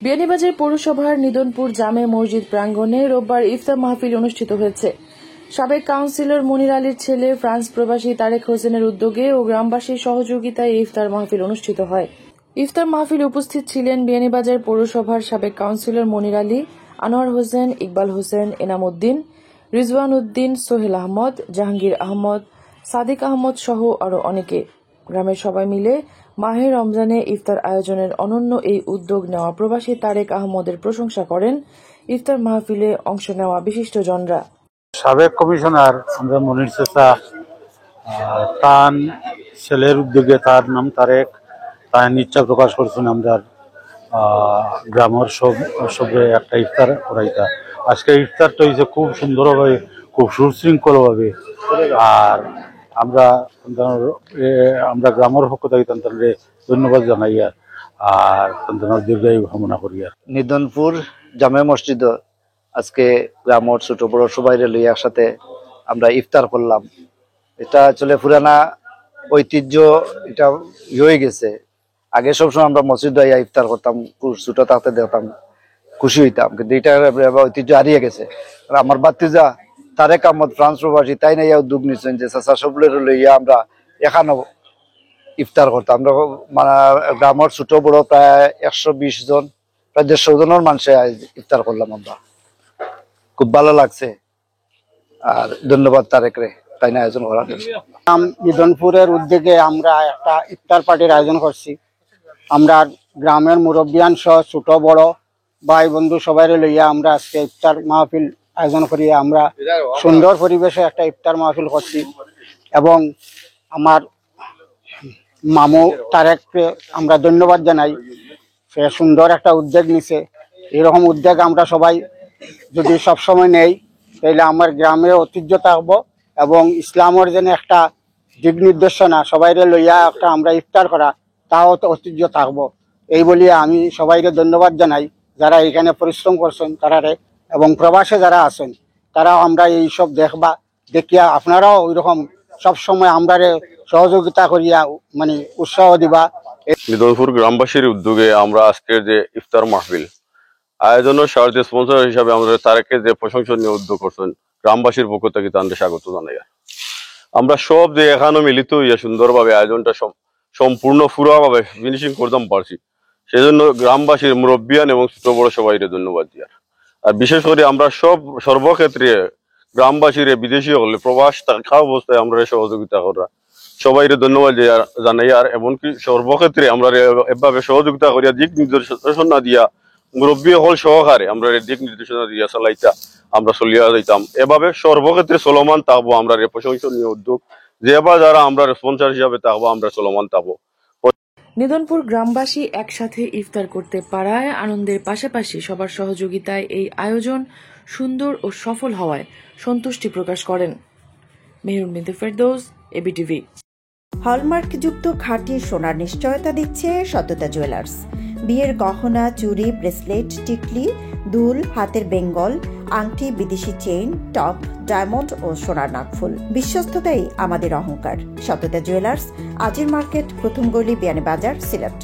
বিয়ানীবাজার পৌরসভার নিদনপুর জামে মসজিদ প্রাঙ্গণে রোববার ইফতার মাহফিল অনুষ্ঠিত হয়েছে। সাবেক কাউন্সিলর মনির আলীর ছেলে ফ্রান্স প্রবাসী তারেক হোসেনের উদ্যোগে ও গ্রামবাসীর সহযোগিতায় ইফতার মাহফিল অনুষ্ঠিত হয়। ইফতার মাহফিলে উপস্থিত ছিলেন বিয়ানীবাজার পৌরসভার সাবেক কাউন্সিলর মনির আলী, আনোয়ার হোসেন, ইকবাল হোসেন, এনাম উদ্দিন, রিজওয়ান উদ্দিন, সোহেল আহমদ, জাহাঙ্গীর আহমদ, সাদিক আহমদ সহ আরো অনেকে। গ্রামের সবাই মিলে মাহে রমজানে ইফতার আয়োজনের অনন্য এই উদ্যোগ নেওয়া প্রবাসী তারেক আহমদের প্রশংসা করেন ইফতার মাহফিলে অংশ নেওয়া বিশিষ্টজনরা। সাবেক কমিশনার আমরা মনির চাচা, তার ছেলের উদ্যোগে তার নাম তারেক, তার ইচ্ছা প্রকাশ করছেন আমরা গ্রামের সবে একটা ইফতার করাইতা। আজকে ইফতারটা হয়েছে খুব সুন্দরভাবে, খুব সুশৃঙ্খলভাবে। আর আমরা গ্রামের পক্ষ থেকে তাদের ধন্যবাদ জানাই আর তাদের দীর্ঘায়ু কামনা করি। নিদনপুর জামে মসজিদ আজকে গ্রামের ছোট বড় সবাই লইয়া একসাথে আমরা ইফতার করলাম। এটা আসলে পুরানা ঐতিহ্য, এটা হয়ে গেছে। আগে সবসময় আমরা মসজিদ আইয়া ইফতার করতাম, ছোট থাকতে দেখতাম, খুশি হইতাম, কিন্তু এটা ঐতিহ্য হারিয়ে গেছে। আমার বাতিজা তারেক আহমদ ফ্রান্স প্রবাসী তাই না উদ্যোগ নিচ্ছেন যে চাচা সবলের লইয়া আমরা এখানে ইফতার করতাম। আমরা মানে গ্রামের ছোট বড় প্রায় 120 জন, প্রায় 150 জনের মানুষে ইফতার করলাম আমরা। খুব ভালো লাগছে আর ধন্যবাদ তারেক রে তাই না আয়োজন করার জন্য। নিদনপুরের উদ্যোগে আমরা একটা ইফতার পার্টির আয়োজন করছি। আমরা গ্রামের মুরব্বিয়ান সহ ছোট বড় ভাই বন্ধু সবাই লইয়া আমরা আজকে ইফতার মাহফিল আয়োজন করি। আমরা সুন্দর পরিবেশে একটা ইফতার মাহফিল করছি এবং আমার মামু তারেককে আমরা ধন্যবাদ জানাই। সে সুন্দর একটা উদ্যোগ নিছে। এরকম উদ্যোগ আমরা সবাই যদি সবসময় নেই তাহলে আমার গ্রামে ঐতিহ্য থাকবো এবং ইসলামের যেন একটা দিক নির্দেশনা সবাই লইয়া একটা আমরা ইফতার করা, তাও তো ঐতিহ্য থাকবো। এই বলিয়া আমি সবাইকে ধন্যবাদ জানাই যারা এখানে পরিশ্রম করছেন তারারে, এবং প্রবাসে যারা আছেন তারাও আমরা এইসব দেখিয়া আপনারাও ওইরকম সবসময় আমরা সহযোগিতা করিয়া মানে উৎসাহ দিবা। নিদনপুর গ্রামবাসীর উদ্যোগে আমরা আজকের যে ইফতার মাহফিল আয়োজনের সাহায্য স্পন্সর হিসাবে আমাদের তারেককে যে প্রশংসনীয় উদ্যোগ করছেন, গ্রামবাসীর পক্ষ থেকে তাদের স্বাগত জানাই। আমরা সব যে এখানে মিলিত হইয়া সুন্দরভাবে আয়োজনটা সম্পূর্ণ পুরোভাবে ফিনিশিং করতাম পারছি, সেই জন্য গ্রামবাসীর মুরব্বিয়ান এবং ছোট বড় সবাই ধন্যবাদ দিয়া। আর বিশেষ করে আমরা সর্বক্ষেত্রে গ্রামবাসীর বিদেশি হলে প্রবাস থাকা অবস্থায় আমরা সহযোগিতা করা সবাই ধন্যবাদ জানাই। আর এমনকি সর্বক্ষেত্রে আমরা এভাবে সহযোগিতা করিয়া দিক নির্দেশনা দিয়া মুরব্বী হল সহকারে আমরা দিক নির্দেশনা দিয়া চালাইতা আমরা চলিয়া যাইতাম। এভাবে সর্বক্ষেত্রে চলমান থাকবো আমরা প্রশংসনীয় উদ্যোগ, যেবার যারা আমরা স্পন্সর হিসাবে থাকবো আমরা চলমান থাকবো। নিদনপুর গ্রামবাসী একসাথে ইফতার করতে পারায় আনন্দের পাশাপাশি সবার সহযোগিতায় এই আয়োজন সুন্দর ও সফল হওয়ায় সন্তুষ্টি প্রকাশ করেন। মেহরুন বিনতে ফেরদৌস, এবিটিভি। হলমার্কযুক্ত খাঁটি সোনার নিশ্চয়তা দিচ্ছে সততা জুয়েলার্স। বিয়ের গহনা, চুড়ি, ব্রেসলেট, টিকলি, দুল, হাতের বেঙ্গল, আংটি, বিদেশি চেইন, টপ, ডায়মন্ড ও সোনার নাকফুল। বিশ্বস্ততাই আমাদের অহংকার। সততা জুয়েলার্স, আজির মার্কেট, প্রথম গলি, বিয়ানীবাজার, সিলেট।